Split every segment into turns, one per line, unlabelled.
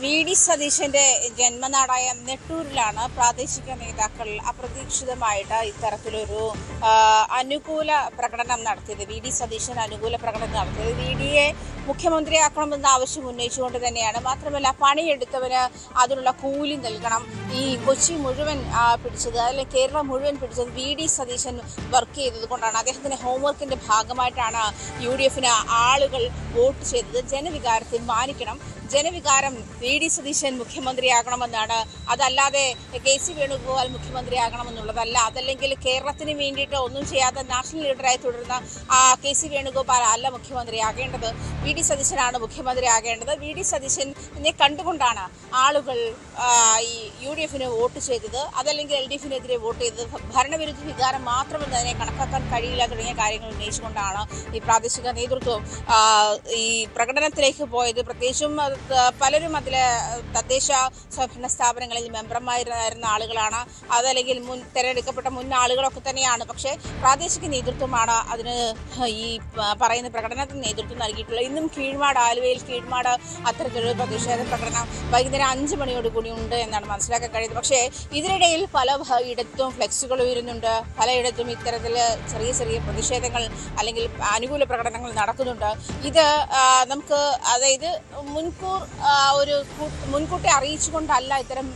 V D സതീശന്റെ ജന്മനാടായ നെട്ടൂരിലാണ് പ്രാദേശിക നേതാക്കൾ അപ്രതീക്ഷിതമായിട്ട് ഇത്തരത്തിലൊരു അനുകൂല പ്രകടനം നടത്തിയത്. വി ഡി സതീശൻ അനുകൂല പ്രകടനം നടത്തിയത് വി ഡിയെ മുഖ്യമന്ത്രിയാക്കണമെന്ന ആവശ്യം ഉന്നയിച്ചുകൊണ്ട് തന്നെയാണ്. മാത്രമല്ല, പണിയെടുത്തവന് അതിനുള്ള കൂലി നൽകണം. ഈ കൊച്ചി മുഴുവൻ പിടിച്ചത്, അല്ലെങ്കിൽ കേരളം മുഴുവൻ പിടിച്ചത് വി ഡി സതീശൻ വർക്ക് ചെയ്തത് കൊണ്ടാണ്. അദ്ദേഹത്തിന്റെ ഹോംവർക്കിന്റെ ഭാഗമായിട്ടാണ് UDF ആളുകൾ വോട്ട് ചെയ്തത്. ജനവികാരത്തെ മാനിക്കണം. ജനവികാരം വി ഡി സതീശൻ മുഖ്യമന്ത്രിയാകണമെന്നാണ്. അതല്ലാതെ KC വേണുഗോപാൽ മുഖ്യമന്ത്രിയാകണമെന്നുള്ളതല്ല. അതല്ലെങ്കിൽ കേരളത്തിന് വേണ്ടിയിട്ട് ഒന്നും ചെയ്യാതെ നാഷണൽ ലീഡറായി തുടരുന്ന KC വേണുഗോപാൽ അല്ല മുഖ്യമന്ത്രിയാകേണ്ടത്. വി ഡി സതീശനാണ് മുഖ്യമന്ത്രിയാകേണ്ടത്. വി ഡി സതീശനെ കണ്ടുകൊണ്ടാണ് ആളുകൾ ഈ UDF വോട്ട് ചെയ്തത്. അതല്ലെങ്കിൽ LDF വോട്ട് ചെയ്തത്. ഭരണവിരുദ്ധ വികാരം മാത്രമെന്ന് അതിനെ കണക്കാക്കാൻ കഴിയില്ല തുടങ്ങിയ കാര്യങ്ങൾ ഉന്നയിച്ചുകൊണ്ടാണ് ഈ പ്രാദേശിക നേതൃത്വം ഈ പ്രകടനത്തിലേക്ക് പോയത്. പ്രത്യേകിച്ചും പലരും അതിൽ തദ്ദേശ സ്വയംഭരണ സ്ഥാപനങ്ങളിൽ മെമ്പർമാരായിരുന്ന ആളുകളാണ്. അതല്ലെങ്കിൽ തിരഞ്ഞെടുക്കപ്പെട്ട മുൻ ആളുകളൊക്കെ തന്നെയാണ്. പക്ഷേ പ്രാദേശിക നേതൃത്വമാണ് അതിന് ഈ പറയുന്ന പ്രകടനത്തിന് നേതൃത്വം നൽകിയിട്ടുള്ളത്. ഇന്നും ആലുവയിൽ കീഴ്മാട് അത്തരത്തിലൊരു പ്രതിഷേധ പ്രകടനം വൈകുന്നേരം 5 മണിയോടുകൂടി ഉണ്ട് എന്നാണ് മനസ്സിലാക്കാൻ കഴിയുന്നത്. പക്ഷേ ഇതിനിടയിൽ പലയിടത്തും ഫ്ലെക്സുകൾ ഉയരുന്നുണ്ട്. പലയിടത്തും ഇത്തരത്തിൽ ചെറിയ ചെറിയ പ്രതിഷേധങ്ങൾ അല്ലെങ്കിൽ അനുകൂല പ്രകടനങ്ങൾ നടക്കുന്നുണ്ട്. ഇത് നമുക്ക് അതായത് മുൻകൂട്ടി അറിയിച്ചുകൊണ്ടല്ല ഇത്തരം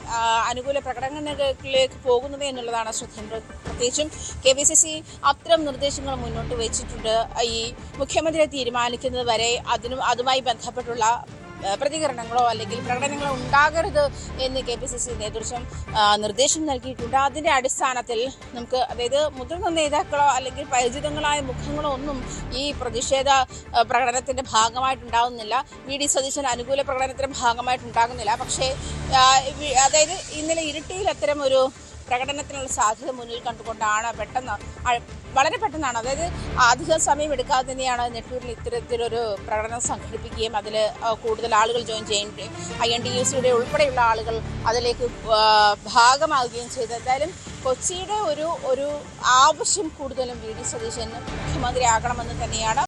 അനുകൂല പ്രകടനങ്ങളിലേക്ക് പോകുന്നത് എന്നുള്ളതാണ് ശ്രദ്ധേയം. പ്രത്യേകിച്ചും KPCC അത്തരം നിർദ്ദേശങ്ങൾ മുന്നോട്ട് വെച്ചിട്ടുണ്ട്. ഈ മുഖ്യമന്ത്രിയെ തീരുമാനിക്കുന്നത് വരെ അതുമായി ബന്ധപ്പെട്ടുള്ള പ്രതികരണങ്ങളോ അല്ലെങ്കിൽ പ്രകടനങ്ങളോ ഉണ്ടാകരുത് എന്ന് KPCC നേതൃത്വം നിർദ്ദേശം നൽകിയിട്ടുണ്ട്. അതിൻ്റെ അടിസ്ഥാനത്തിൽ നമുക്ക് അതായത് മുതിർന്ന നേതാക്കളോ അല്ലെങ്കിൽ പരിചിതങ്ങളായ മുഖങ്ങളോ ഒന്നും ഈ പ്രതിഷേധ പ്രകടനത്തിൻ്റെ ഭാഗമായിട്ടുണ്ടാകുന്നില്ല. വി ഡി സതീശൻ അനുകൂല പ്രകടനത്തിൻ്റെ ഭാഗമായിട്ടുണ്ടാകുന്നില്ല. പക്ഷേ അതായത് ഇന്നലെ ഇരിട്ടിയിൽ അത്തരം ഒരു പ്രകടനത്തിനുള്ള സാധ്യത മുന്നിൽ കണ്ടുകൊണ്ടാണ് വളരെ പെട്ടെന്നാണ്, അതായത് അധിക സമയം എടുക്കാതെ തന്നെയാണ് നെട്ടൂരിൽ ഇത്തരത്തിലൊരു പ്രകടനം സംഘടിപ്പിക്കുകയും അതിൽ കൂടുതൽ ആളുകൾ ജോയിൻ ചെയ്യുകയും INTUC ഉൾപ്പെടെയുള്ള ആളുകൾ അതിലേക്ക് ഭാഗമാവുകയും ചെയ്തു. എന്തായാലും കൊച്ചിയുടെ ഒരു ആവശ്യം കൂടുതലും വി ഡി സതീശൻ മുഖ്യമന്ത്രിയാകണമെന്ന് തന്നെയാണ്.